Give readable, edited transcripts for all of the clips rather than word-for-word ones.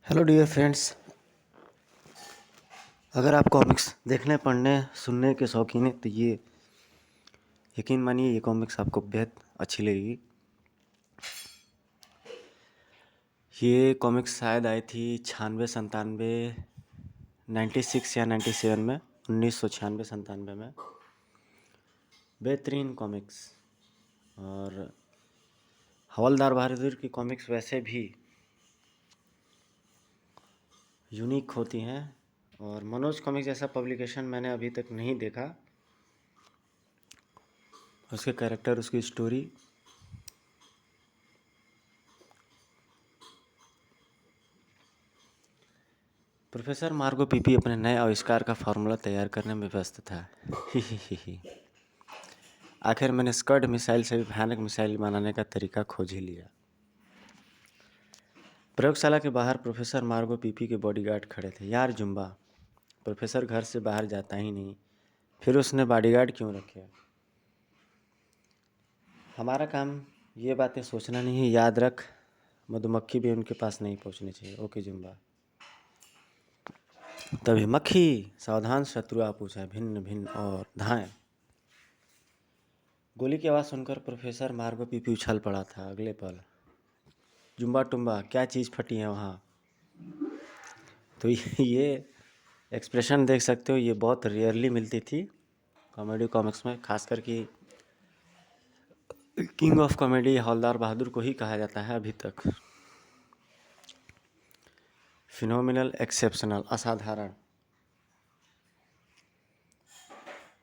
Hello dear friends. अगर आप comics देखने पढ़ने सुनने के शौकीन हैं तो ये यकीन मानिए ये कॉमिक्स आपको बेहद अच्छी लगेगी। ये कॉमिक्स शायद आई थी 96 97 96 या 97 में 1996 97 में। बेहतरीन कॉमिक्स। और हवलदार बहादुर की कॉमिक्स वैसे भी यूनिक होती हैं और मनोज कॉमिक्स जैसा पब्लिकेशन मैंने अभी तक नहीं देखा। उसके कैरेक्टर, उसकी स्टोरी प्रोफेसर मार्गो पीपी अपने नए आविष्कार का फार्मूला तैयार करने में व्यस्त था। ही। आखिर मैंने स्कड मिसाइल से भी भयानक मिसाइल बनाने का तरीका खोज ही लिया। प्रयोगशाला के बाहर प्रोफेसर मार्गो पीपी के बॉडीगार्ड खड़े थे। यार जुम्बा, प्रोफेसर घर से बाहर जाता ही नहीं, फिर उसने बॉडीगार्ड क्यों रखे? हमारा काम ये बातें सोचना नहीं है, याद रख मधुमक्खी भी उनके पास नहीं पहुंचनी चाहिए। Okay Zumba. तभी मक्खी सावधान शत्रु आ पूछा, भिन्न भिन्न और धाएं। गोली की आवाज़ सुनकर प्रोफेसर मार्गो पीपी उछल पड़ा था। अगले पल जुम्बा टुम्बा क्या चीज़ फटी है वहाँ? तो ये एक्सप्रेशन देख सकते हो, ये बहुत रेयरली मिलती थी कॉमेडी कॉमिक्स में। खासकर कि किंग ऑफ कॉमेडी हवलदार बहादुर को ही कहा जाता है अभी तक। फिनोमिनल, एक्सेप्शनल, असाधारण।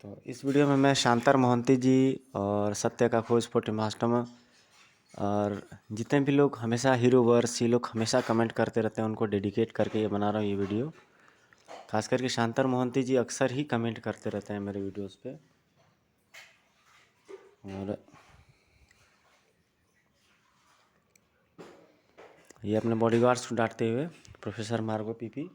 तो इस वीडियो में मैं शांतर मोहंती जी और सत्य का खोज पोटीमास्टम और जितने भी लोग हमेशा हीरो वर्स, ये लोग हमेशा कमेंट करते रहते हैं, उनको डेडिकेट करके ये बना रहा हूँ ये वीडियो। खास करके शांतर मोहंती जी अक्सर ही कमेंट करते रहते हैं मेरे वीडियोस पे। और ये अपने बॉडीगार्ड्स को डांटते हुए प्रोफेसर मार्गो पीपी।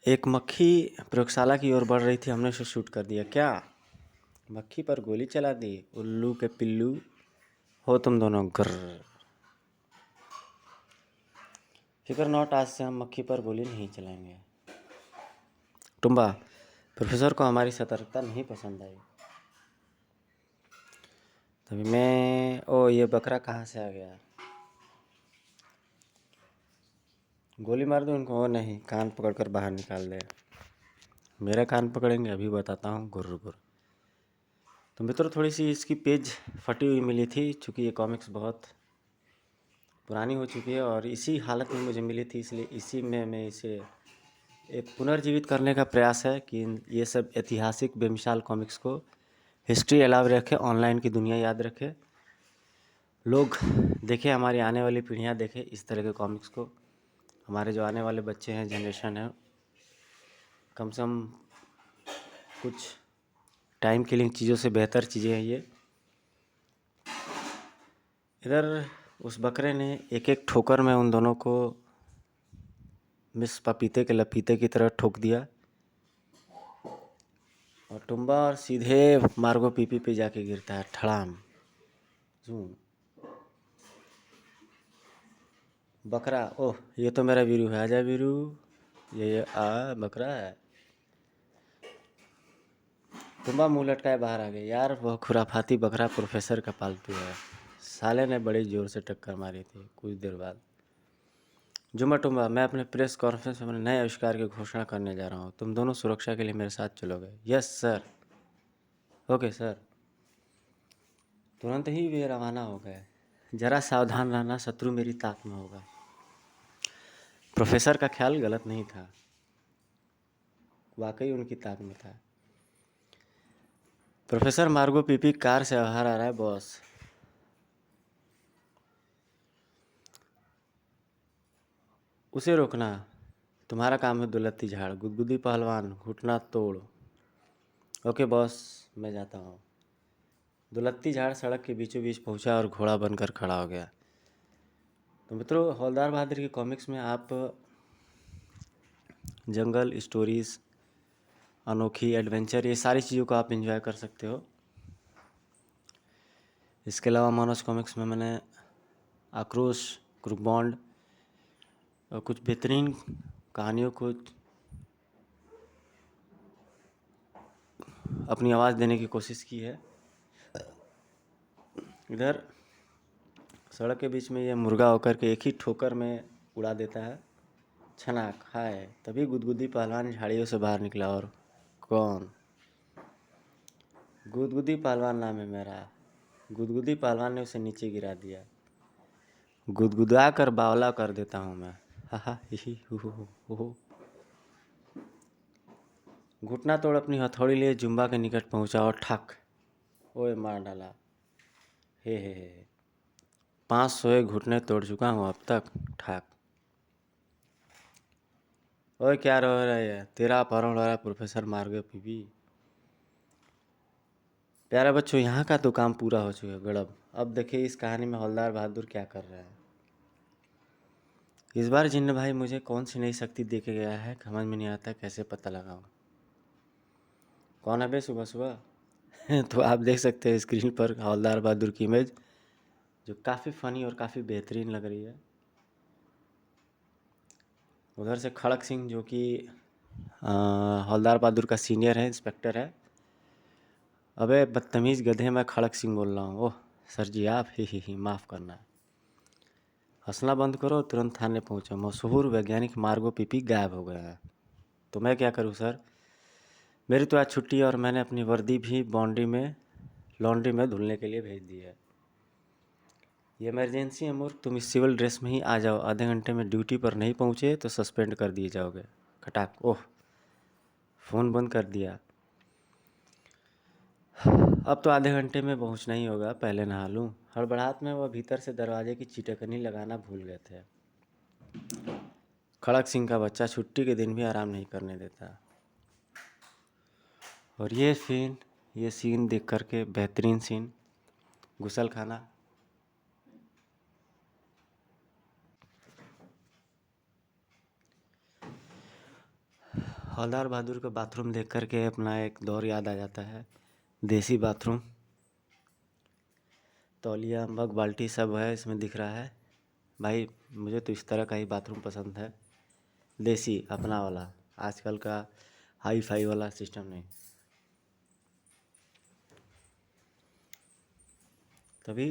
एक मक्खी प्रयोगशाला की ओर बढ़ रही थी, हमने उसे शूट कर दिया। क्या? मक्खी पर गोली चला दी? उल्लू के पिल्लू हो तुम दोनों। ग्र फिकर नॉट, आज से हम मक्खी पर गोली नहीं चलाएंगे। टुम्बा, प्रोफेसर को हमारी सतर्कता नहीं पसंद आई। तभी मैं, ओ ये बकरा कहाँ से आ गया? गोली मार दो इनको। ओ नहीं, कान पकड़कर बाहर निकाल दे। मेरा कान पकड़ेंगे? अभी बताता हूँ। गुर्र गुर्र। तो मित्रों, थोड़ी सी इसकी पेज फटी हुई मिली थी, चूँकि ये कॉमिक्स बहुत पुरानी हो चुकी है और इसी हालत में मुझे मिली थी, इसलिए इसी में मैं इसे एक पुनर्जीवित करने का प्रयास है कि ये सब ऐतिहासिक बेमिसाल कॉमिक्स को हिस्ट्री अलाव रखे, ऑनलाइन की दुनिया याद रखे, लोग देखें, हमारी आने वाली पीढ़ियाँ देखें इस तरह के कॉमिक्स को। हमारे जो आने वाले बच्चे हैं, जनरेशन है, कम से कम कुछ टाइम किलिंग चीज़ों से बेहतर चीज़ें हैं ये। इधर उस बकरे ने एक एक ठोकर में उन दोनों को मिस पपीते के लपीते की तरह ठोक दिया और टुम्बा और सीधे मार्गो पीपी पे जाके गिरता है। ठड़ाम जूम। बकरा, ओह ये तो मेरा वीरू है, आजा वीरू। ये आ बकरा है। टुम्बा मुंह लटकाए बाहर आ गए। यार वह खुराफाती बकरा प्रोफेसर का पालतू है। साले ने बड़ी जोर से टक्कर मारी थी। कुछ देर बाद जुम्मा टुम्बा, मैं अपने प्रेस कॉन्फ्रेंस में अपने नए आविष्कार की घोषणा करने जा रहा हूँ। तुम दोनों सुरक्षा के लिए मेरे साथ चलोगे? Yes sir. Okay sir. तुरंत ही वे रवाना हो गए। जरा सावधान रहना, शत्रु मेरी ताक में होगा। प्रोफेसर का ख्याल गलत नहीं था, वाकई उनकी ताक में था। प्रोफेसर मार्गो पीपी कार से बाहर आ रहा है। बॉस, उसे रोकना तुम्हारा काम है। दुलत्ती झाड़, गुदगुदी पहलवान, घुटना तोड़। ओके बॉस, मैं जाता हूँ। दुलत्ती झाड़ सड़क के बीचों बीच पहुंचा और घोड़ा बनकर खड़ा हो गया। तो मित्रों, हवलदार बहादुर की कॉमिक्स में आप जंगल स्टोरीज़, अनोखी एडवेंचर, ये सारी चीज़ों को आप एंजॉय कर सकते हो। इसके अलावा मानस कॉमिक्स में मैंने आक्रोश, क्रूक बॉन्ड और कुछ बेहतरीन कहानियों को अपनी आवाज़ देने की कोशिश की है। इधर सड़क के बीच में ये मुर्गा होकर के एक ही ठोकर में उड़ा देता है। छनाक हाय, तभी गुदगुदी पहलवान झाड़ियों से बाहर निकला। और कौन? गुदगुदी पहलवान नाम है मेरा। गुदगुदी पहलवान ने उसे नीचे गिरा दिया। गुदगुदा कर बावला कर देता हूँ मैं। हा हा ही हु। घुटना तोड़ अपनी हथौड़ी लिए जुम्बा के निकट पहुंचा और ठक, ओए मार डाला। हे 500 घुटने तोड़ चुका हूँ अब तक। ठक, ओए क्या रो रहा है? तेरा अपहरण हो रहा है प्रोफेसर मार्गो पीवी। प्यारे बच्चों, यहाँ का तो काम पूरा हो चुका है गड़ब। अब देखिए इस कहानी में हवलदार बहादुर क्या कर रहा है। इस बार जिन्न भाई मुझे कौन सी नई शक्ति दे के गया है, समझ में नहीं आता कैसे पता लगाऊं। कौन है बे सुबह सुबह? तो आप देख सकते हैं स्क्रीन पर हवलदार बहादुर की इमेज, जो काफ़ी फ़नी और काफ़ी बेहतरीन लग रही है। उधर से खड़क सिंह, जो कि हवलदार बहादुर का सीनियर है, इंस्पेक्टर है। अबे बदतमीज़ गधे, मैं खड़क सिंह बोल रहा हूँ। ओह सर जी आप, ही माफ़ करना। हंसना बंद करो, तुरंत थाने पहुँचो। मशहूर वैज्ञानिक मार्गो पीपी गायब हो गया है। तो मैं क्या करूँ सर? मेरी तो आज छुट्टी है और मैंने अपनी वर्दी भी लॉन्ड्री में धुलने के लिए भेज दी है। ये इमरजेंसी है मूर्ख, तुम इस सिविल ड्रेस में ही आ जाओ। आधे घंटे में ड्यूटी पर नहीं पहुँचे तो सस्पेंड कर दिए जाओगे। खटाक, ओह फ़ोन बंद कर दिया। अब तो आधे घंटे में पहुँचना ही होगा, पहले नहा लूँ। हड़बड़ाहट में वह भीतर से दरवाजे की चिटकनी लगाना भूल गए थे। खड़क सिंह का बच्चा छुट्टी के दिन भी आराम नहीं करने देता। और ये सीन देख करके, बेहतरीन सीन, गुसल खाना। हवलदार बहादुर का बाथरूम देख करके अपना एक दौर याद आ जाता है। देसी बाथरूम, तौलिया, मग, बाल्टी सब है इसमें दिख रहा है। भाई मुझे तो इस तरह का ही बाथरूम पसंद है, देसी अपना वाला, आजकल का हाई फाई वाला सिस्टम नहीं। तभी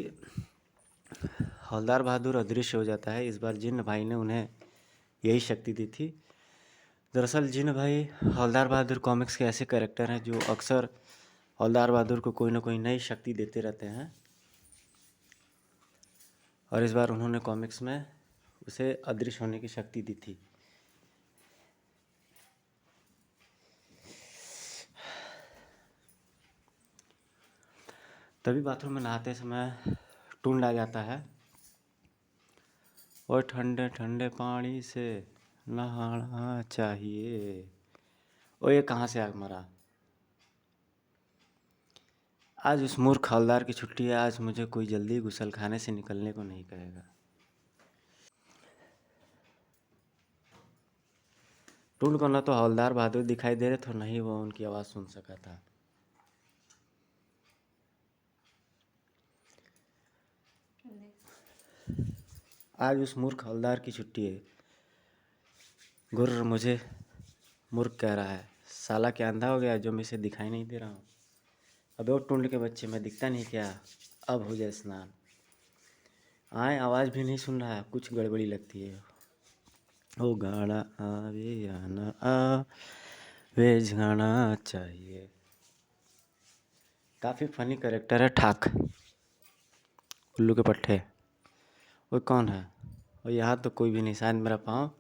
हवलदार बहादुर अदृश्य हो जाता है। इस बार जिन्न भाई ने उन्हें यही शक्ति दी थी। दरअसल जिन्न भाई हवलदार बहादुर कॉमिक्स के ऐसे कैरेक्टर हैं जो अक्सर हवलदार बहादुर को कोई ना कोई नई शक्ति देते रहते हैं। और इस बार उन्होंने कॉमिक्स में उसे अदृश्य होने की शक्ति दी थी। तभी बाथरूम में नहाते समय टूंड आ जाता है, और ठंडे ठंडे पानी से नहाना चाहिए। और ये कहाँ से आग मरा? आज उस मूर्ख हवलदार की छुट्टी है, आज मुझे कोई जल्दी गुसल खाने से निकलने को नहीं कहेगा। टूंड को न तो हवलदार बहादुर दिखाई दे रहे थे, नहीं वो उनकी आवाज़ सुन सका था। आज उस मूर्ख हवलदार की छुट्टी है। गुर्र मुझे मूर्ख कह रहा है, साला क्या अंधा हो गया जो मैं इसे दिखाई नहीं दे रहा हूँ? अबे वो टूंड के बच्चे, मैं दिखता नहीं क्या? अब हो जाए स्नान। आए आवाज़ भी नहीं सुन रहा है, कुछ गड़बड़ी लगती है। ओ गाना आवे या ना आवे, जाना चाहिए। काफ़ी फनी करेक्टर है ठाक, उल्लू के पट्टे। वो कौन है? और यहाँ तो कोई भी नहीं, शायद मेरा पाँव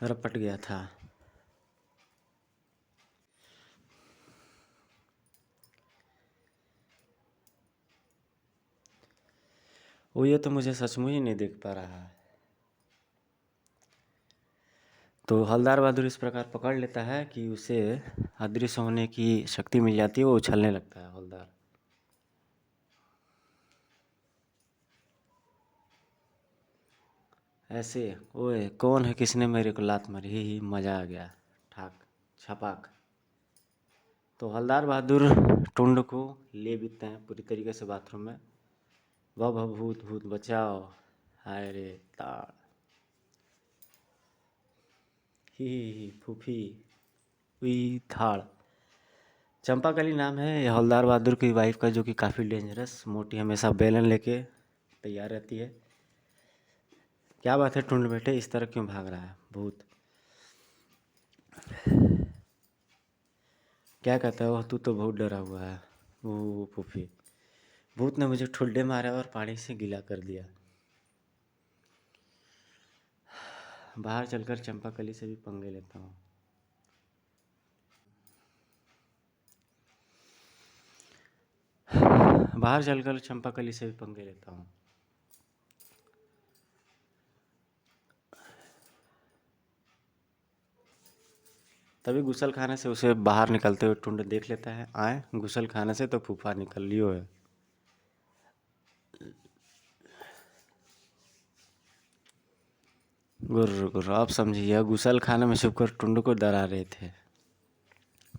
रपट गया था। वो ये तो मुझे सचमुच ही नहीं देख पा रहा है। तो हवलदार बहादुर इस प्रकार पकड़ लेता है कि उसे अदृश्य होने की शक्ति मिल जाती है। वो उछलने लगता है हवलदार। ऐसे, ओए कौन है, किसने मेरे को लात मारी? ही मज़ा आ गया। ठाक छपाक। तो हवलदार बहादुर टुंड को ले बीतते हैं पूरी तरीके से बाथरूम में। वह भूत भूत बचाओ, हाय रे ताड़, ही फूफी हुई थाड़। चंपाकली नाम है हवलदार बहादुर की वाइफ का, जो कि काफ़ी डेंजरस, मोटी हमेशा बेलन लेके तैयार रहती है। क्या बात है टुंड बेटे, इस तरह क्यों भाग रहा है भूत? क्या कहता है वह, तू तो बहुत डरा हुआ है। वो फूफी, भूत ने मुझे ठुड्डे मारा और पानी से गीला कर दिया। बाहर चलकर चंपाकली से भी पंगे लेता हूँ। बाहर चलकर चंपाकली से भी पंगे लेता हूँ। तभी गुसल खाने से उसे बाहर निकलते हुए टुंड देख लेता है। आए गुसल खाने से तो फूफा निकल लियो है। गुर्र गुर्र, आप समझिए, गुसल खाने में छुपकर टुंड को डरा रहे थे।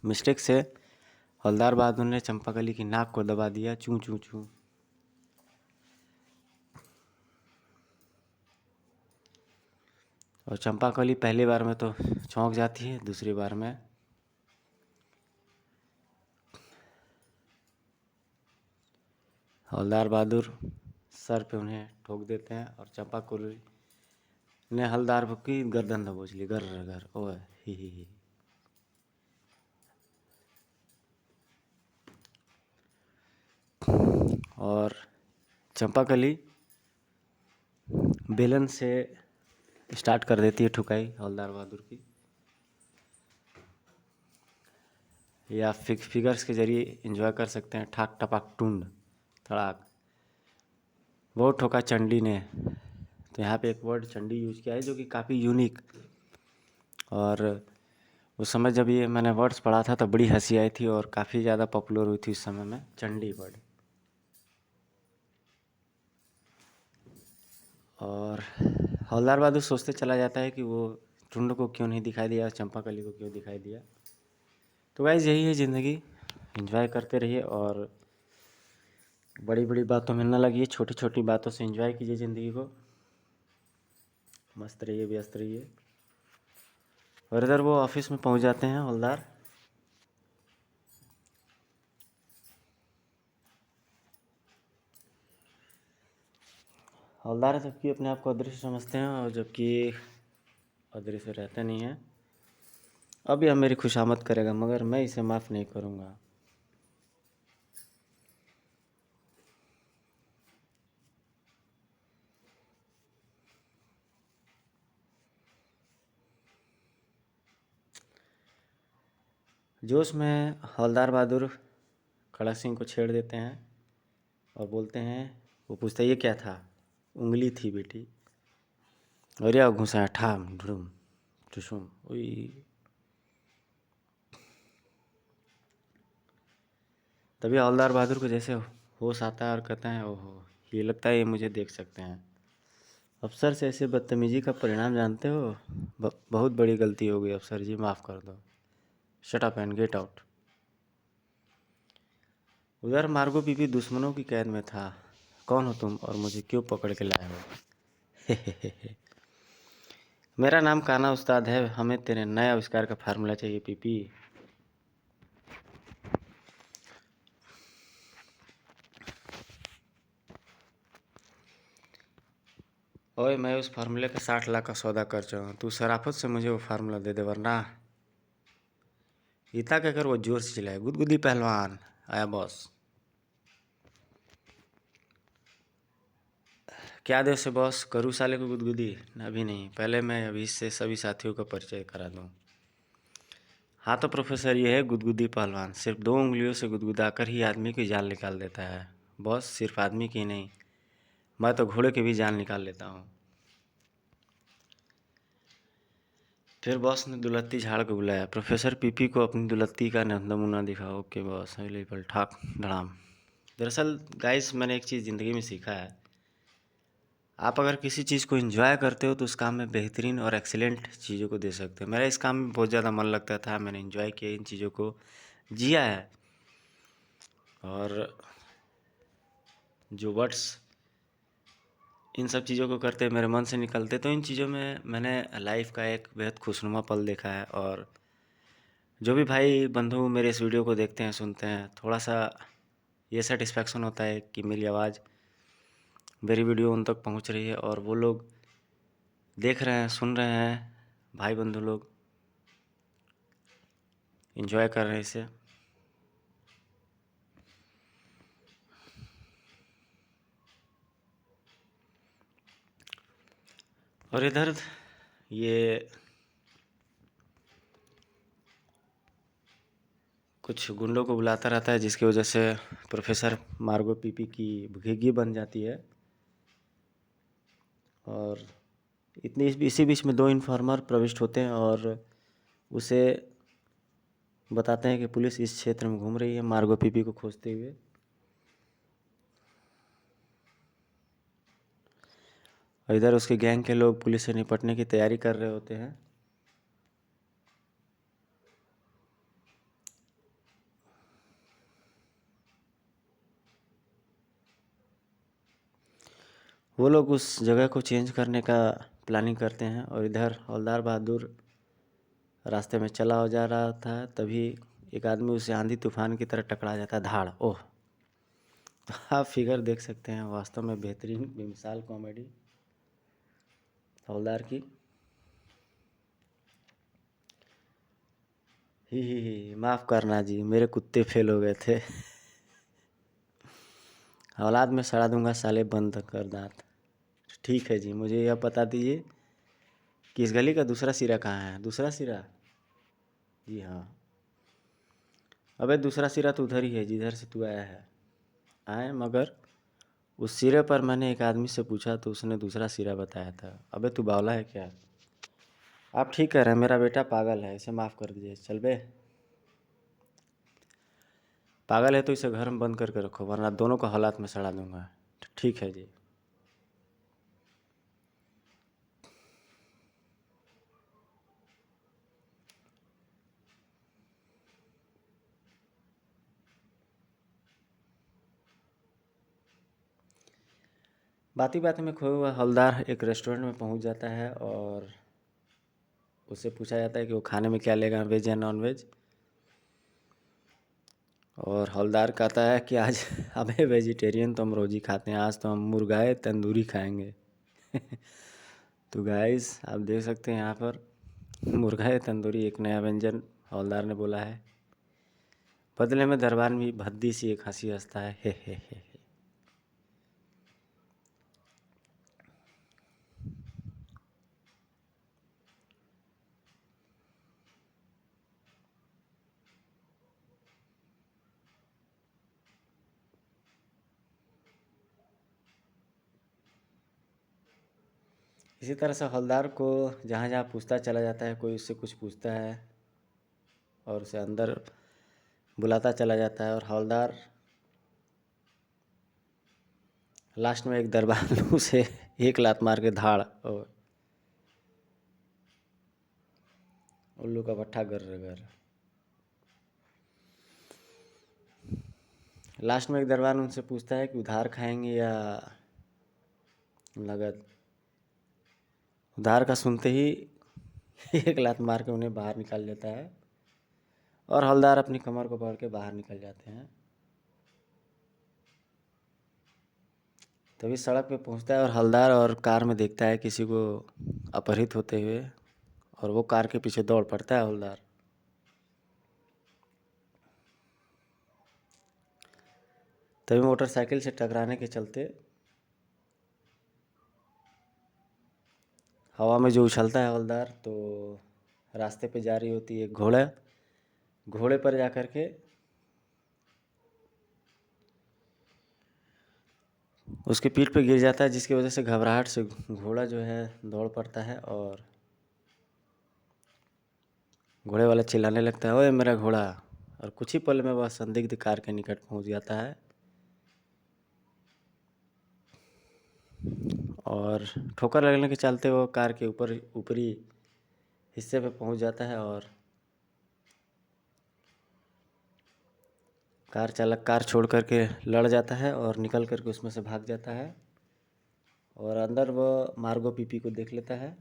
मिस्टेक से हवलदार बहादुर ने चंपाकली की नाक को दबा दिया। चूं चूं चूं। और चंपाकली पहली बार में तो चौंक जाती है, दूसरी बार में हवलदार बहादुर सर पे उन्हें ठोक देते हैं और चंपाकली ने हवलदार की गर्दन दबोच ली। गर गर ओए ही। और चंपाकली बेलन से स्टार्ट कर देती है ठुकाई हवलदार बहादुर की, या फिगर्स के जरिए एंजॉय कर सकते हैं। ठाक टपाक टुंड थड़ाक, बहुत ठोका चंडी ने। तो यहाँ पे एक वर्ड चंडी यूज किया है जो कि काफ़ी यूनिक, और उस समय जब ये मैंने वर्ड्स पढ़ा था तो बड़ी हंसी आई थी और काफ़ी ज़्यादा पॉपुलर हुई थी उस समय में चंडी वर्ड। और हवलदार बहादुर सोचते चला जाता है कि वो टुंड को क्यों नहीं दिखाई दिया, चंपाकली को क्यों दिखाई दिया। तो गाइस यही है ज़िंदगी, एंजॉय करते रहिए और बड़ी बड़ी बातों में न लगिए, छोटी छोटी बातों से एंजॉय कीजिए ज़िंदगी को। मस्त रहिए, व्यस्त रहिए। और इधर वो ऑफिस में पहुंच जाते हैं हवलदार। हवलदार जबकि अपने आप को अदृश्य समझते हैं और जबकि अदृश्य रहते नहीं हैं। अब यह मेरी खुशामद करेगा मगर मैं इसे माफ़ नहीं करूँगा। जोश में हवलदार बहादुर खड़क सिंह को छेड़ देते हैं और बोलते हैं, वो पूछता है ये क्या था? उंगली थी बेटी। और या घुसा ठाम ढुम टुसुम उई। तभी हवलदार बहादुर को जैसे होश आता है और कहते हैं, ओहो ये लगता है ये मुझे देख सकते हैं। अफसर से ऐसे बदतमीजी का परिणाम जानते हो? बहुत बड़ी गलती हो गई अफसर जी, माफ़ कर दो। Shut up and get out. उधर मार्गो बीबी दुश्मनों की कैद में था। कौन हो तुम और मुझे क्यों पकड़ के लाए हो? मेरा नाम काना उस्ताद है, हमें तेरे नए आविष्कार का फार्मूला चाहिए पीपी। ओए मैं उस फार्मूले का 60 लाख का सौदा कर चुका हूँ, तू शराफत से मुझे वो फार्मूला दे दे वरना। इतना कहकर वो जोर से चिल्लाए, गुदगुदी पहलवान आया बॉस। क्या दे उसे बॉस? करूँ साले को गुदगुदी? अभी नहीं, पहले मैं अभी से सभी साथियों का परिचय करा दूँ। हाँ तो प्रोफेसर ये है गुदगुदी पहलवान, सिर्फ 2 उंगलियों से गुदगुदा कर ही आदमी की जान निकाल देता है। बॉस सिर्फ आदमी की नहीं, मैं तो घोड़े की भी जान निकाल लेता हूँ। फिर बॉस ने दुलत्ती झाड़ को बुलाया, प्रोफेसर पीपी को अपनी दुलत्ती का नमूना दिखाओ। ओके बॉस, अवेलेबल ठाक धड़ाम। दरअसल गाइस मैंने एक चीज़ ज़िंदगी में सीखा है, आप अगर किसी चीज़ को एंजॉय करते हो तो उस काम में बेहतरीन और एक्सीलेंट चीज़ों को दे सकते हो। मेरा इस काम में बहुत ज़्यादा मन लगता था, मैंने एंजॉय किया इन चीज़ों को, जिया है। और जो वर्ड्स इन सब चीज़ों को करते मेरे मन से निकलते, तो इन चीज़ों में मैंने लाइफ का एक बेहद खुशनुमा पल देखा है। और जो भी भाई बंधु मेरे इस वीडियो को देखते हैं, सुनते हैं, थोड़ा सा ये सेटिस्फेक्शन होता है कि मेरी आवाज़, मेरी वीडियो उन तक पहुंच रही है और वो लोग देख रहे हैं, सुन रहे हैं, भाई बंधु लोग एंजॉय कर रहे हैं इसे। और इधर ये कुछ गुंडों को बुलाता रहता है, जिसकी वजह से प्रोफेसर मार्गो पीपी की भुगिगी बन जाती है। और इतनी इसी बीच में दो इन्फॉर्मर प्रविष्ट होते हैं और उसे बताते हैं कि पुलिस इस क्षेत्र में घूम रही है मार्गो पीपी को खोजते हुए। और इधर उसके गैंग के लोग पुलिस से निपटने की तैयारी कर रहे होते हैं। वो लोग उस जगह को चेंज करने का प्लानिंग करते हैं। और इधर हवलदार बहादुर रास्ते में चला हो जा रहा था, तभी एक आदमी उसे आंधी तूफान की तरह टकरा जाता है, धाड़। ओह! तो आप फिगर देख सकते हैं, वास्तव में बेहतरीन बेमिसाल कॉमेडी हवलदार की। ही माफ़ करना जी, मेरे कुत्ते फेल हो गए थे। औलाद में सड़ा दूंगा साले, बंद कर दांत। ठीक है जी, मुझे यह बता दीजिए कि इस गली का दूसरा सिरा कहाँ है? दूसरा सिरा? जी हाँ। अबे दूसरा सिरा तो उधर ही है जिधर से तू आया है। आए, मगर उस सिरे पर मैंने एक आदमी से पूछा तो उसने दूसरा सिरा बताया था। अबे तू बावला है क्या? आप ठीक कह रहे हैं, मेरा बेटा पागल है, इसे माफ़ कर दीजिए। चल बे, पागल है तो इसे घर में बंद करके रखो, वरना दोनों को हालात में सड़ा दूंगा। ठीक है जी। बात ही बात में खोया हुआ हवलदार एक रेस्टोरेंट में पहुंच जाता है और उससे पूछा जाता है कि वो खाने में क्या लेगा, वेज या नॉन वेज। और हवलदार कहता है कि आज अबे वेजिटेरियन तो हम रोज़ ही खाते हैं, आज तो हम मुर्गाए तंदूरी खाएंगे। तो गाइस आप देख सकते हैं यहाँ पर मुर्गाए तंदूरी एक नया व्यंजन हवलदार ने बोला है। बदले में दरबार में भद्दी सी एक हंसी हंसता है, हे। इसी तरह से हवलदार को जहाँ जहाँ पूछता चला जाता है, कोई उससे कुछ पूछता है और उसे अंदर बुलाता चला जाता है। और हवलदार लास्ट में एक दरबार से एक लात मार के धाड़, और उल्लू का पट्ठा गर गर। लास्ट में एक दरबार उनसे पूछता है कि उधार खाएंगे या नगद। उधार का सुनते ही एक लात मार के उन्हें बाहर निकाल देता है और हवलदार अपनी कमर को पकड़ के बाहर निकल जाते हैं। तभी सड़क पे पहुंचता है और हवलदार और कार में देखता है किसी को अपहरित होते हुए, और वो कार के पीछे दौड़ पड़ता है हवलदार। तभी मोटरसाइकिल से टकराने के चलते हवा में जो उछलता है हवलदार, तो रास्ते पे जा रही होती है घोड़ा, घोड़े पर जा कर के उसके पीठ पे गिर जाता है, जिसकी वजह से घबराहट से घोड़ा जो है दौड़ पड़ता है और घोड़े वाला चिल्लाने लगता है, ओए मेरा घोड़ा। और कुछ ही पल में वह संदिग्ध कार के निकट पहुंच जाता है और ठोकर लगने के चलते वो कार के ऊपरी हिस्से पे पहुंच जाता है और कार चालक कार छोड़ करके लड़ जाता है और निकल करके उसमें से भाग जाता है और अंदर वह मार्गो पीपी को देख लेता है।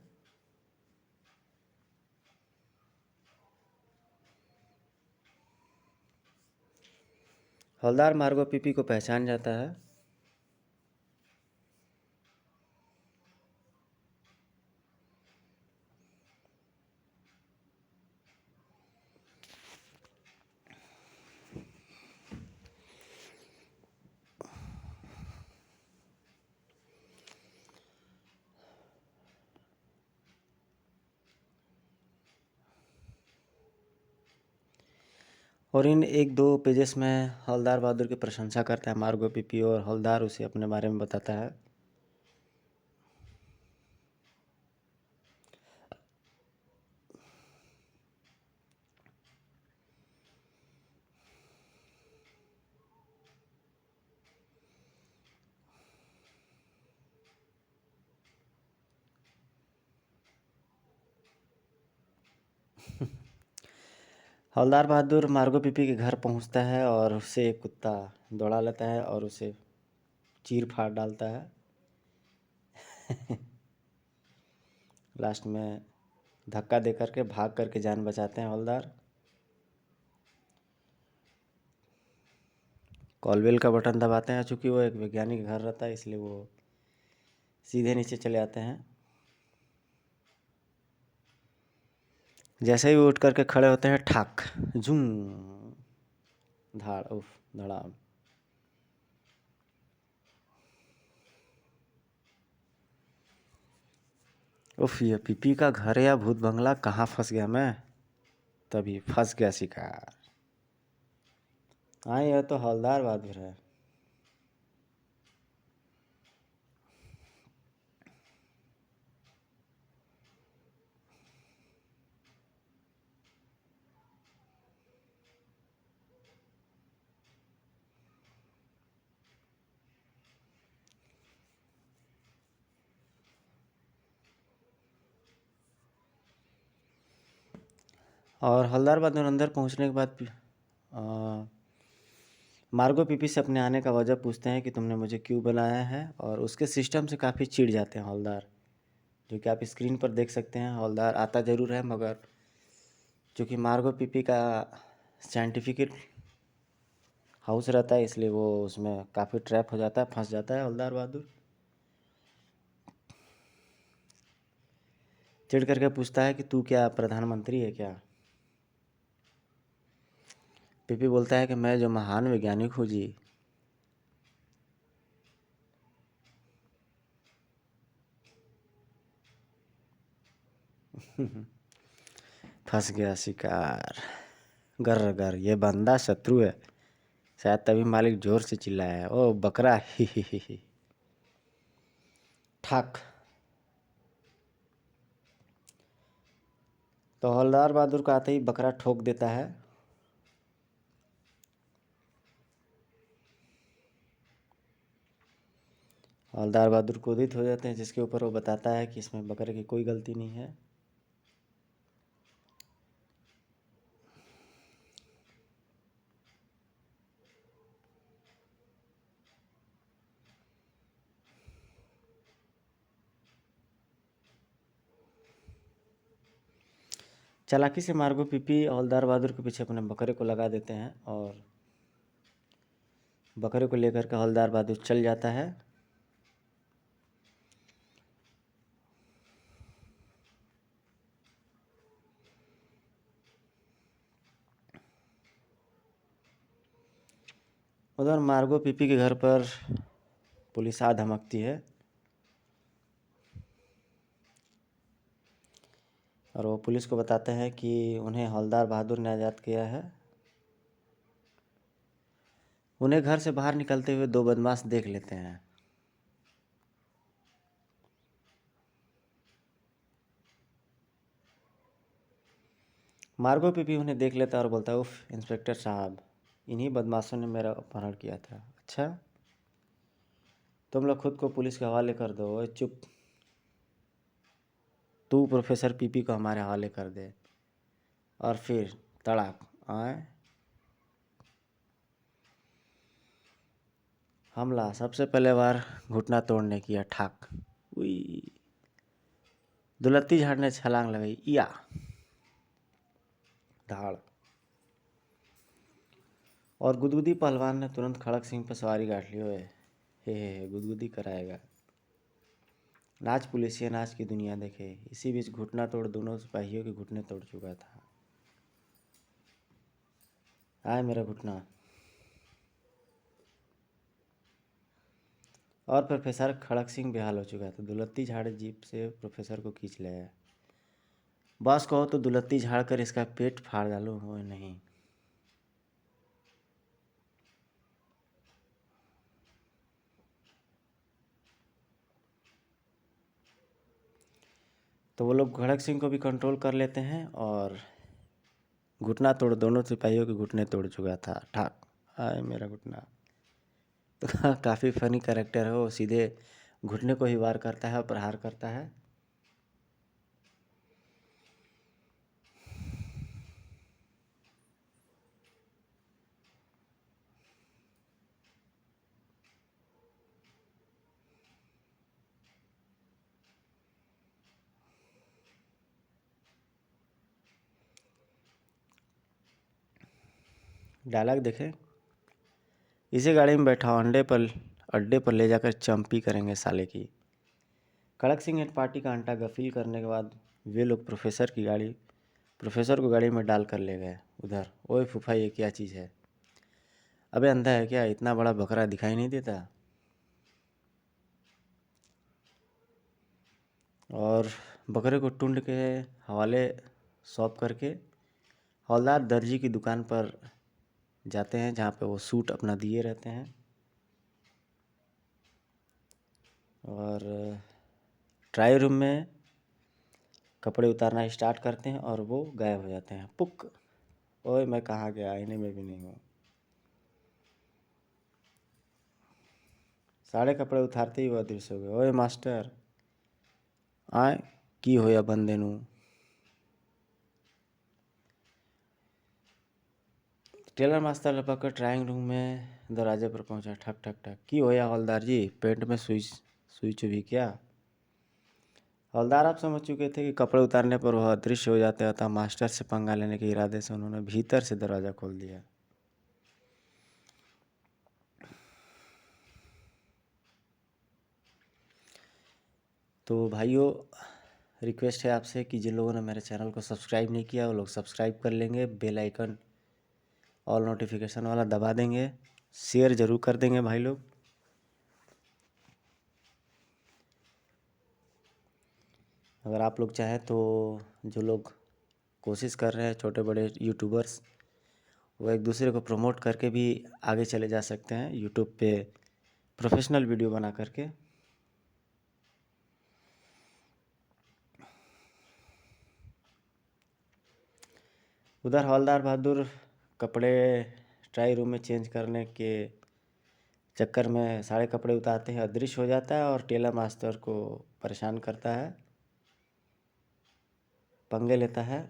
हवलदार मार्गो पीपी को पहचान जाता है। और इन 1-2 पेजेस में हवलदार बहादुर की प्रशंसा करता है मार्गो पीपी और हवलदार उसे अपने बारे में बताता है। हवलदार बहादुर मार्गो पीपी के घर पहुंचता है और उसे एक कुत्ता दौड़ा लेता है और उसे चीर फाड़ डालता है। लास्ट में धक्का दे करके भाग करके जान बचाते हैं हवलदार। कॉलबेल का बटन दबाते हैं, चूँकि वो एक वैज्ञानिक घर रहता है इसलिए वो सीधे नीचे चले आते हैं। जैसे ही वो उठ करके खड़े होते हैं, ठाक झूम धाड़ उफ धड़ाम। उफ, ये पीपी का घर या भूत बंगला, कहाँ फंस गया मैं। तभी फंस गया शिकार। हाँ, यह तो हवलदार बहादुर है। और हवलदार बहादुर अंदर पहुंचने के बाद मार्गो पीपी से अपने आने का वजह पूछते हैं कि तुमने मुझे क्यों बुलाया है, और उसके सिस्टम से काफ़ी चिढ़ जाते हैं हवलदार, जो कि आप स्क्रीन पर देख सकते हैं। हवलदार आता ज़रूर है, मगर चूँकि मार्गो पीपी का साइंटिफिक हाउस रहता है इसलिए वो उसमें काफ़ी ट्रैप हो जाता है, फंस जाता है हवलदार बहादुर। चिढ़ करके पूछता है कि तू क्या प्रधानमंत्री है क्या। पीपी बोलता है कि मैं जो महान वैज्ञानिक हूँ जी। फंस गया शिकार। गर गर, ये बंदा शत्रु है शायद, तभी मालिक जोर से चिल्लाया है, ओ बकरा ही। ठाक। तो हवलदार बहादुर का आते ही बकरा ठोक देता है। हवलदार बहादुर क्रोधित हो जाते हैं, जिसके ऊपर वो बताता है कि इसमें बकरे की कोई गलती नहीं है। चालाकी से मार्गो पीपी हवलदार बहादुर के पीछे अपने बकरे को लगा देते हैं और बकरे को लेकर के हवलदार बहादुर चल जाता है। उधर मार्गो पीपी के घर पर पुलिस आ धमकती है और वो पुलिस को बताते हैं कि उन्हें हवलदार बहादुर ने आज़ाद किया है। उन्हें घर से बाहर निकलते हुए 2 बदमाश देख लेते हैं। मार्गो पीपी उन्हें देख लेता है और बोलता है, उफ इंस्पेक्टर साहब, इन्हीं बदमाशों ने मेरा अपहरण किया था। अच्छा, तुम लोग खुद को पुलिस के हवाले कर दो। ओए चुप, तू प्रोफेसर पीपी को हमारे हवाले कर दे। और फिर तड़ाक आए। हमला सबसे पहले बार घुटना तोड़ने किया ठाक। उई दुलत्ती झाड़ ने छलांग लगाई। या धाड़। और गुदगुदी पहलवान ने तुरंत खड़क सिंह पर सवारी गांठ ली। ओए हे गुदगुदी कराएगा। नाच पुलिसिया नाच की दुनिया देखे। इसी बीच घुटना तोड़ दोनों सिपाहियों के घुटने तोड़ चुका था। आए मेरा घुटना। और प्रोफेसर खड़क सिंह बेहाल हो चुका था। दुलत्ती झाड़ जीप से प्रोफेसर को खींच ले आया। बॉस कहो तो दुलत्ती झाड़ कर इसका पेट फाड़ डालो। हो नहीं। तो वो लोग खड़क सिंह को भी कंट्रोल कर लेते हैं और घुटना तोड़ दोनों सिपाहियों के घुटने तोड़ चुका था। ठाक। आए मेरा घुटना। तो काफ़ी फनी कैरेक्टर है वो। सीधे घुटने को ही वार करता है और प्रहार करता है। डायलॉग देखें। इसी गाड़ी में बैठाओ अड्डे पर ले जाकर चंपी करेंगे साले की। खड़क सिंह एंड पार्टी का अंटा गफील करने के बाद वे लोग प्रोफेसर को गाड़ी में डाल कर ले गए उधर। ओए फूफा ये क्या चीज़ है? अबे अंधा है क्या? इतना बड़ा बकरा दिखाई नहीं देता? और बकरे को टुंड के हवाले सौंप करके हवलदार दर्जी की दुकान पर जाते हैं जहाँ पे वो सूट अपना दिए रहते हैं। और ट्राई रूम में कपड़े उतारना स्टार्ट करते हैं और वो गायब हो जाते हैं। पुक। ओए मैं कहाँ गया? आईने में भी नहीं हूँ। सारे कपड़े उतारते ही वो अदृश्य हो गए। ओए मास्टर आए की होया बंदे नू। टेलर मास्टर लपक कर ड्राइंग रूम में दरवाजे पर पहुंचा। ठक ठक ठक। की होया हवलदार जी? पेंट में सुई चुभी क्या? हवलदार आप समझ चुके थे कि कपड़े उतारने पर वह अदृश्य हो जाते हैं, अतः मास्टर से पंगा लेने के इरादे से उन्होंने भीतर से दरवाज़ा खोल दिया। तो भाइयों रिक्वेस्ट है आपसे कि जिन लोगों ने मेरे चैनल को सब्सक्राइब नहीं किया वो लोग सब्सक्राइब कर लेंगे। बेल आइकन ऑल नोटिफिकेशन वाला दबा देंगे। शेयर ज़रूर कर देंगे भाई लोग। अगर आप लोग चाहें तो जो लोग कोशिश कर रहे हैं छोटे बड़े यूट्यूबर्स, वो एक दूसरे को प्रमोट करके भी आगे चले जा सकते हैं यूट्यूब पे प्रोफेशनल वीडियो बना करके। उधर हवलदार बहादुर कपड़े ट्राई रूम में चेंज करने के चक्कर में सारे कपड़े उतारते हैं, अदृश्य हो जाता है और टेलर मास्टर को परेशान करता है, पंगे लेता है।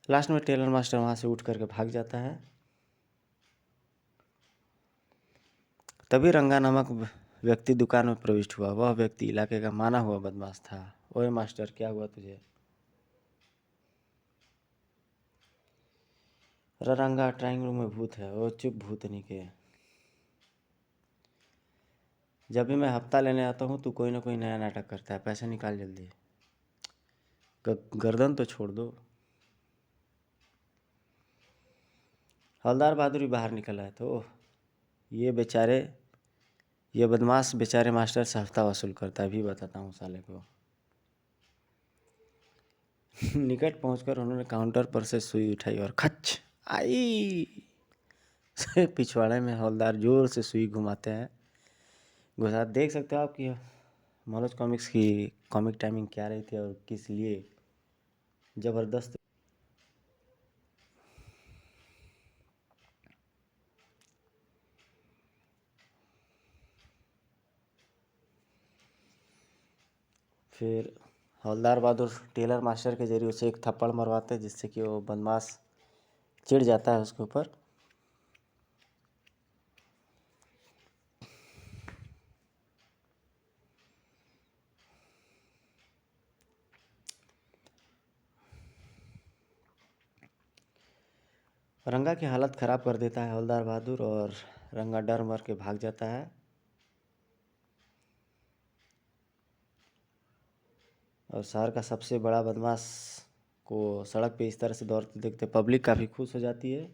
लास्ट में टेलर मास्टर वहाँ से उठ करके भाग जाता है। तभी रंगा नामक व्यक्ति दुकान में प्रविष्ट हुआ। वह व्यक्ति इलाके का माना हुआ बदमाश था। ओए मास्टर क्या हुआ तुझे? रंगा ड्राइंग रूम में भूत है। ओ चुप भूतनी के। जब भी मैं हफ्ता लेने आता हूँ तो कोई ना कोई नया नाटक करता है। पैसे निकाल जल्दी। गर्दन तो छोड़ दो। हवलदार बहादुर भी बाहर निकल आए तो ये बदमाश बेचारे मास्टर से हफ्ता वसूल करता है। अभी बताता हूँ साले को। निकट पहुंचकर उन्होंने काउंटर पर से सुई उठाई और खच आई। पिछवाड़े में हवलदार जोर से सुई घुमाते हैं। घुसा देख सकते हो आप कि मनोज कॉमिक्स की कॉमिक टाइमिंग क्या रही थी और किस लिए ज़बरदस्त। फिर हवलदार बहादुर टेलर मास्टर के जरिए उसे एक थप्पड़ मरवाते हैं जिससे कि वो बदमाश चिढ़ जाता है उसके ऊपर। रंगा की हालत ख़राब कर देता है हवलदार बहादुर और रंगा डर मर के भाग जाता है। और शहर का सबसे बड़ा बदमाश को सड़क पे इस तरह से दौड़ते देखते पब्लिक काफ़ी खुश हो जाती है।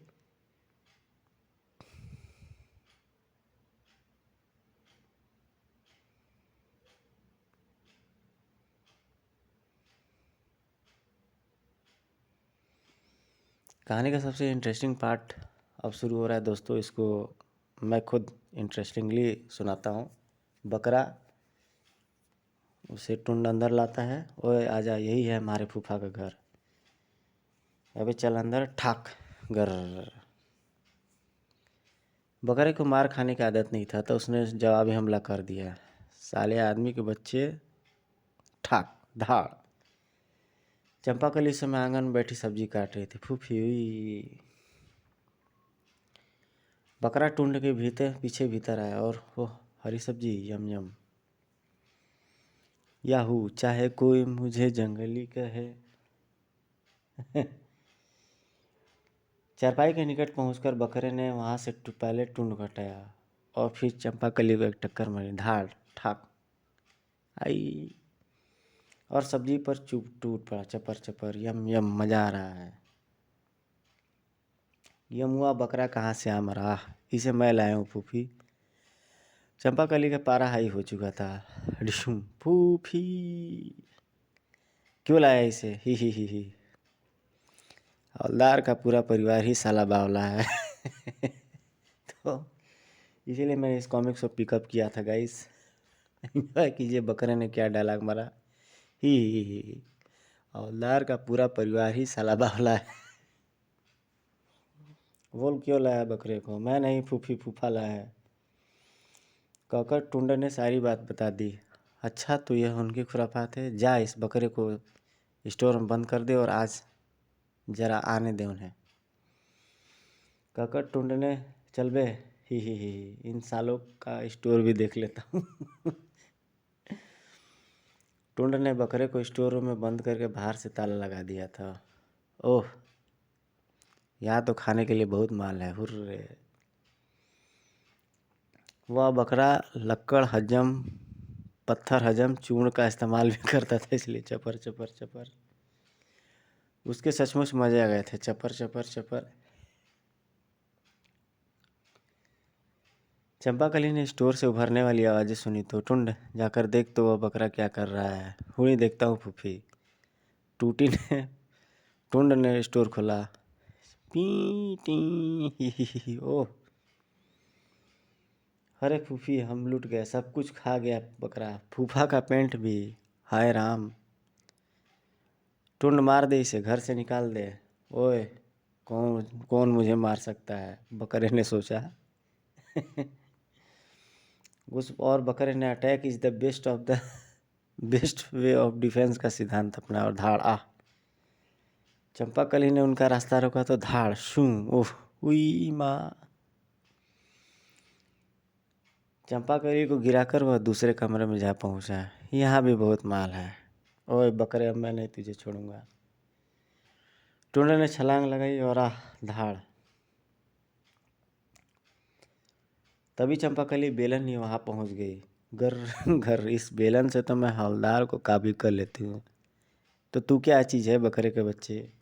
कहानी का सबसे इंटरेस्टिंग पार्ट अब शुरू हो रहा है दोस्तों। इसको मैं खुद इंटरेस्टिंगली सुनाता हूँ। बकरा उसे टुंड अंदर लाता है। ओए आजा, यही है हमारे फूफा का घर। अबे चल अंदर, ठाक गर। बकरे को मार खाने की आदत नहीं था तो उसने जवाबी हमला कर दिया। साले आदमी के बच्चे, ठाक धाड़। चंपाकली इस समय आंगन में बैठी सब्जी काट रही थी। फूफी हुई। बकरा टुंड के भीतर पीछे भीतर आया और ओह हरी सब्जी, यम यम। याहू, चाहे कोई मुझे जंगली कहे। चारपाई के निकट पहुंचकर बकरे ने वहां से पहले टुंड घटाया और फिर चंपाकली को एक टक्कर मारी। धाड़ ठाक आई और सब्जी पर चुप टूट पड़ा। चपर चपर, यम यम, मजा आ रहा है। यमुआ बकरा कहाँ से आ मरा, इसे मैं लाया हूँ फूफी। चंपाकली का पारा हाई हो चुका था। डिशुम, फूफी क्यों लाया इसे, ही। हवलदार का पूरा परिवार ही साला बावला है। तो इसीलिए मैंने इस कॉमिक्स को पिकअप किया था गाइस। एंजॉय कीजिए बकरे ने क्या डायलॉग मारा, ही। हवलदार का पूरा परिवार ही साला बावला है। बोल क्यों लाया बकरे को, मैं नहीं फूफी, फूफा लाया है। कहकर टुंडर ने सारी बात बता दी। अच्छा तो यह उनकी खुराफात है। जा इस बकरे को स्टोर में बंद कर दे और आज जरा आने दे उन्हें। कहकर टुंड ने, चल बे, ही, इन सालों का स्टोर भी देख लेता हूँ। टुंड ने बकरे को स्टोर रूम में बंद करके बाहर से ताला लगा दिया था। ओह, यहाँ तो खाने के लिए बहुत माल है, हुर्रे। वह बकरा लक्कड़ हजम, पत्थर हजम, चूर्ण का इस्तेमाल भी करता था, इसलिए चपर चपर चपर। उसके सचमुच मजे आ गए थे। चपर चपर चपर। चंपाकली ने स्टोर से उभरने वाली आवाज़ें सुनी तो, टुंड जाकर देख तो वह बकरा क्या कर रहा है। हुई देखता हूँ फूफी। टुंड ने स्टोर खोला। पी टी, ओह अरे फूफी, हम लूट गए, सब कुछ खा गया बकरा, फूफा का पेंट भी, हाय राम। टुंड मार दे इसे, घर से निकाल दे। ओए कौन कौन मुझे मार सकता है, बकरे ने सोचा। उस और बकरे ने attack is the best way of defence का सिद्धांत अपना और धाड़ आ। चंपाकली ने उनका रास्ता रोका तो धाड़ शू, ओह हुई माँ। चंपाकली को गिराकर वह दूसरे कमरे में जा पहुंचा। यहाँ भी बहुत माल है। ओए बकरे, अब मैं नहीं तुझे छोड़ूंगा। टुंड ने छलांग लगाई और धाड़। तभी चंपाकली बेलन ही वहां पहुंच गई। घर घर, इस बेलन से तो मैं हवलदार को काबू कर लेती हूँ। तो तू क्या चीज़ है बकरे के बच्चे।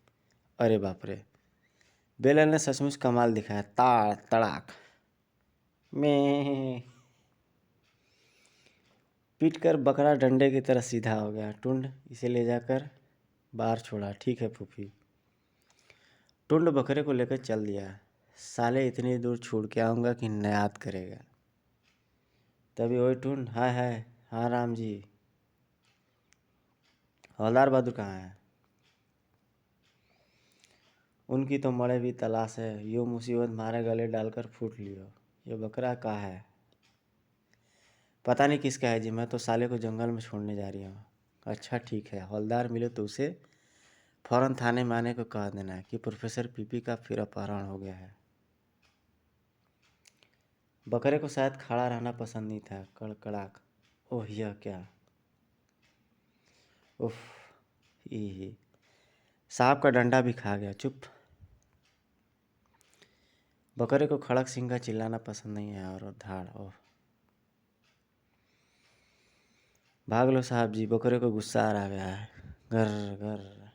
अरे बाप रे, बेलन ने सचमुच कमाल दिखाया। ताड़ तड़ाक में पीट कर बकरा डंडे की तरह सीधा हो गया। टुंड इसे ले जाकर बाहर छोड़ा। ठीक है फूफी। टुंड बकरे को लेकर चल दिया। साले इतनी दूर छोड़ के आऊँगा कि याद करेगा। तभी ओए टुंड, हाय हाय, हाँ राम जी। हवलदार बहादुर कहाँ है। उनकी तो मरे भी तलाश है, यो मुसीबत मारे गले डालकर फूट लियो। ये बकरा कहाँ है, पता नहीं किसका है जी, मैं तो साले को जंगल में छोड़ने जा रही हूँ। अच्छा ठीक है, हवलदार मिले तो उसे फौरन थाने में आने को कह देना है कि प्रोफेसर पीपी का फिर अपहरण हो गया है। बकरे को शायद खड़ा रहना पसंद नहीं था। कड़कड़ाक, ओह यह क्या, उफ, ही। सांप का डंडा भी खा गया। चुप। बकरे को खड़क सिंह का चिल्लाना पसंद नहीं है और धाड़ ओह। भाग लो साहब जी, बकरे को गुस्सा आ गया है। घर घर।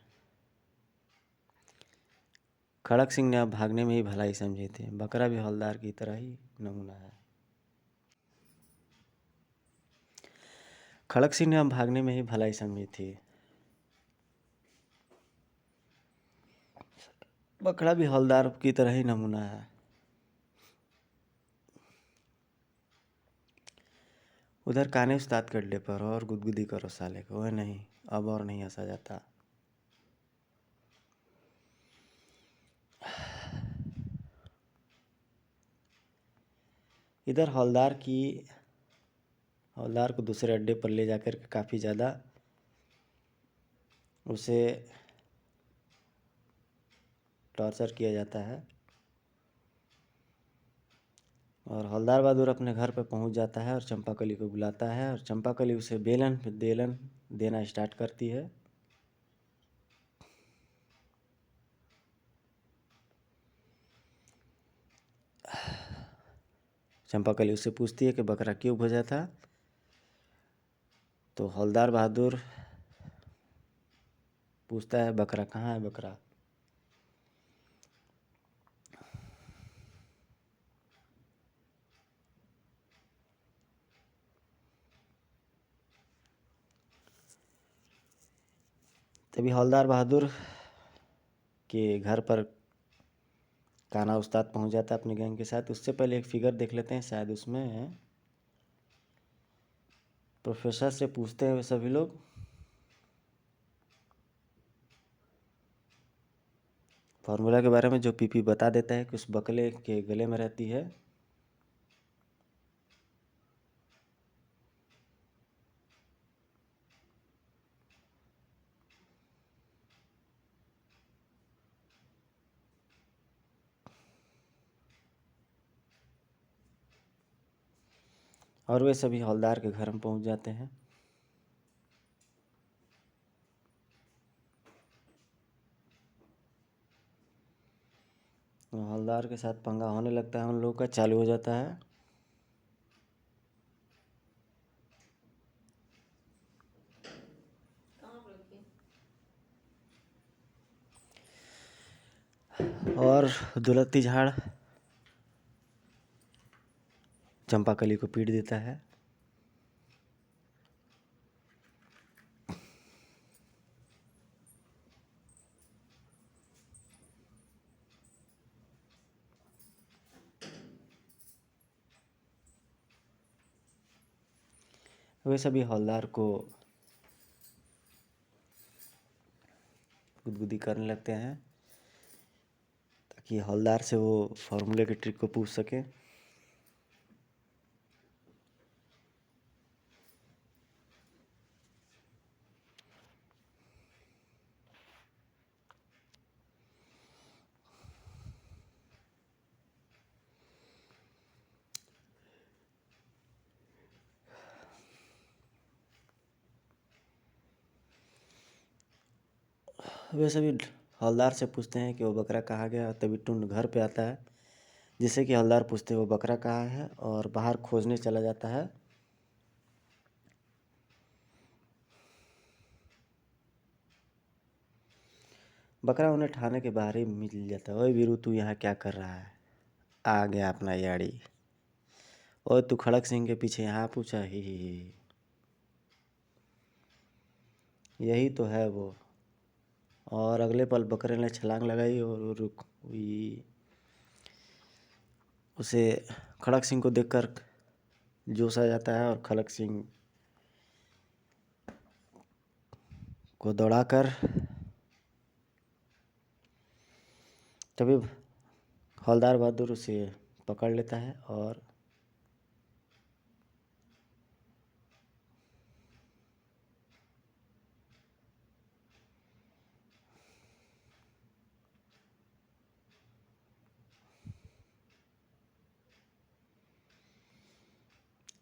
खड़क सिंह ने अब भागने में ही भलाई समझी थी। बकरा भी हवलदार की तरह ही नमूना है। खड़क सिंह ने अब भागने में ही भलाई समझी थी। बकरा भी हवलदार की तरह ही नमूना है। उधर काने उस्ताद के अड्डे पर और गुदगुदी करो साले को। वह नहीं, अब और नहीं हंसा जाता। इधर हवलदार को दूसरे अड्डे पर ले जाकर काफ़ी ज़्यादा उसे टॉर्चर किया जाता है और हवलदार बहादुर अपने घर पर पहुंच जाता है और चंपाकली को बुलाता है और चंपाकली उसे बेलन देना स्टार्ट करती है। चंपाकली उससे पूछती है कि बकरा क्यों भजा था, तो हवलदार बहादुर पूछता है बकरा कहाँ है बकरा। तभी हवलदार बहादुर के घर पर काना उस्ताद पहुंच जाता है अपने गैंग के साथ। उससे पहले एक फिगर देख लेते हैं, शायद उसमें प्रोफेसर से पूछते हैं वे सभी लोग फार्मूला के बारे में, जो पीपी बता देता है कि उस बकले के गले में रहती है। और वे सभी हवलदार के घर में पहुंच जाते हैं। हवलदार के साथ पंगा होने लगता है, उन लोगों का चालू हो जाता है। और दुलत्ती झाड़ चंपाकली को पीट देता है। वे सभी हवलदार को गुदगुदी करने लगते हैं ताकि हवलदार से वो फार्मूले के ट्रिक को पूछ सके। वे सभी हवलदार से पूछते हैं कि वो बकरा कहाँ गया। तभी टुंड घर पे आता है, जिससे कि हवलदार पूछते हैं वो बकरा कहाँ है और बाहर खोजने चला जाता है। बकरा उन्हें ठाने के बाहर ही मिल जाता है। ओए वीरू, तू यहाँ क्या कर रहा है? आ गया अपना याड़ी। ओए तू खड़क सिंह के पीछे यहाँ पूछा? ही यही तो है वो। और अगले पल बकरे ने छलांग लगाई और रुक हुई। उसे खड़क सिंह को देखकर जोश आ जाता है और खड़क सिंह को दौड़ाकर तभी हवलदार बहादुर उसे पकड़ लेता है और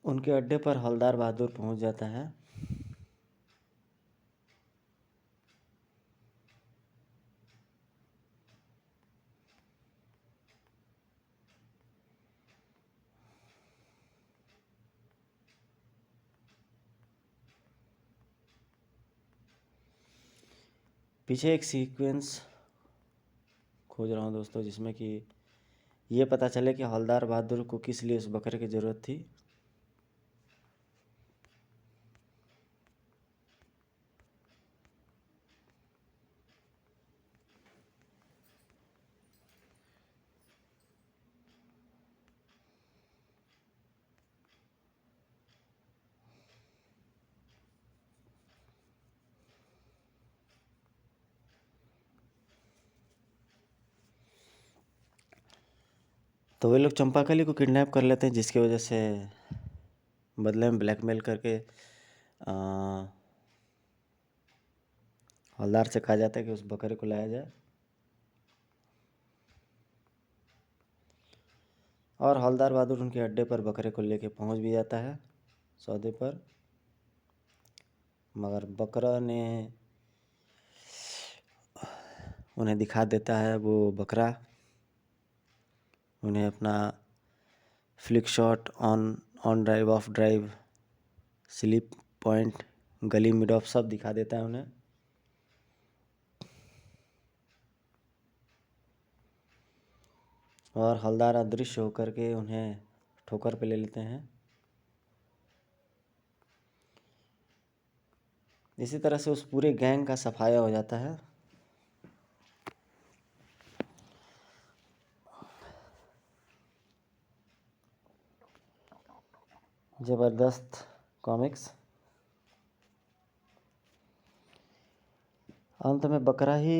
उनके अड्डे पर हवलदार बहादुर पहुंच जाता है। पीछे एक सीक्वेंस खोज रहा हूँ दोस्तों, जिसमें कि ये पता चले कि हवलदार बहादुर को किस लिए उस बकरे की ज़रूरत थी। तो वे लोग चंपाकली को किडनैप कर लेते हैं, जिसकी वजह से बदले में ब्लैकमेल करके हवलदार से कहा जाता है कि उस बकरे को लाया जाए। और हवलदार बहादुर उनके अड्डे पर बकरे को लेके पहुंच भी जाता है सौदे पर, मगर बकरा ने उन्हें दिखा देता है वो बकरा उन्हें अपना flick shot, on drive, of drive, slip point, गली मिड ऑफ सब दिखा देता है उन्हें। और हवलदार अदृश्य होकर के उन्हें ठोकर पे ले लेते हैं। इसी तरह से उस पूरे गैंग का सफाया हो जाता है। ज़बरदस्त कॉमिक्स। अंत में बकरा ही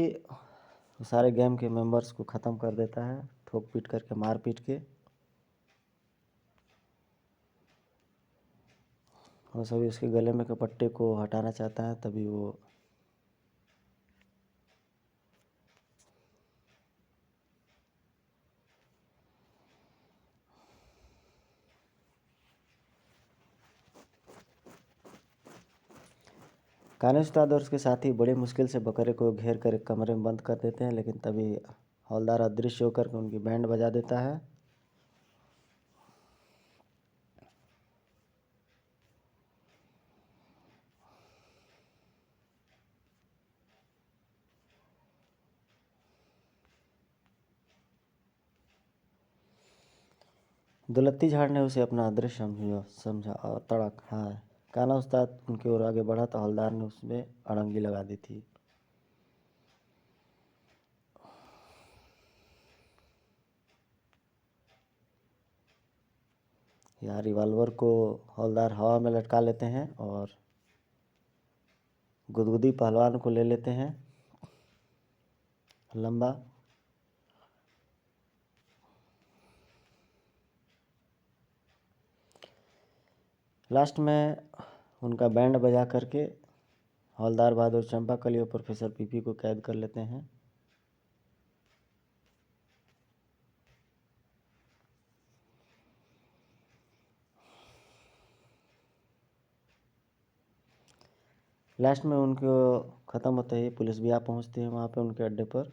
सारे गैंग के मेंबर्स को ख़त्म कर देता है, ठोक पीट करके, मार पीट के। और सभी उसके गले में के पट्टे को हटाना चाहता है, तभी वो कान्हा उस्ताद और उसके साथी बड़ी मुश्किल से बकरे को घेर कर एक कमरे में बंद कर देते हैं, लेकिन तभी हवलदार अदृश्य होकर के उनकी बैंड बजा देता है। दुलत्ती झाड़ ने उसे अपना अदृश्य समझा और तड़क, हाँ, कान्हा उस्ताद उनकी ओर आगे बढ़ा तो हवलदार ने उसमें अड़ंगी लगा दी थी। यहाँ रिवॉल्वर को हवलदार हवा में लटका लेते हैं और गुदगुदी पहलवान को ले लेते हैं लंबा। लास्ट में उनका बैंड बजा करके हवलदार बहादुर चंपाकली और प्रोफेसर पीपी को कैद कर लेते हैं। लास्ट में उनको ख़त्म होते ही पुलिस भी आ पहुंचती है वहाँ पे उनके अड्डे पर।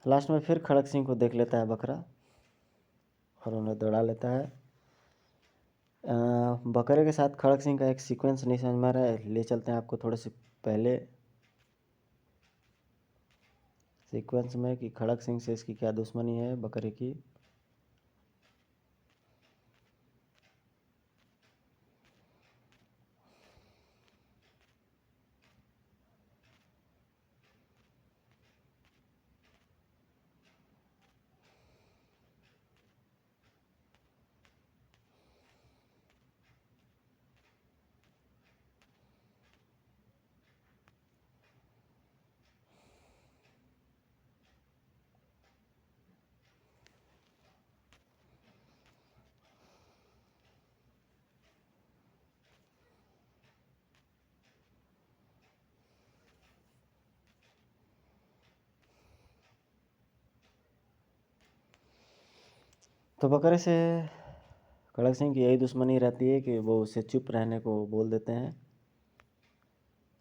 लास्ट में फिर खड़क सिंह को देख लेता है बकरा और उन्हें दौड़ा लेता है। बकरे के साथ खड़क सिंह का एक सीक्वेंस नहीं समझ में आ रहा है, ले चलते हैं आपको थोड़े से पहले सीक्वेंस में कि खड़क सिंह से इसकी क्या दुश्मनी है बकरे की। तो बकरे से खड़क सिंह की यही दुश्मनी रहती है कि वो उसे चुप रहने को बोल देते हैं,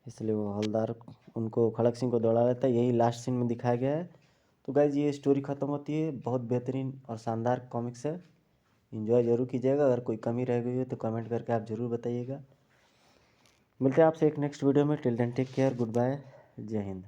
इसलिए वो हवलदार उनको खड़क सिंह को दौड़ा लेता है। यही लास्ट सीन में दिखाया गया है। तो गाइज ये स्टोरी ख़त्म होती है। बहुत बेहतरीन और शानदार कॉमिक्स है। इन्जॉय ज़रूर कीजिएगा। अगर कोई कमी रह गई हो तो कमेंट करके आप ज़रूर बताइएगा। मिलते हैं आपसे एक नेक्स्ट वीडियो में। Till then take care, good bye, जय हिंद।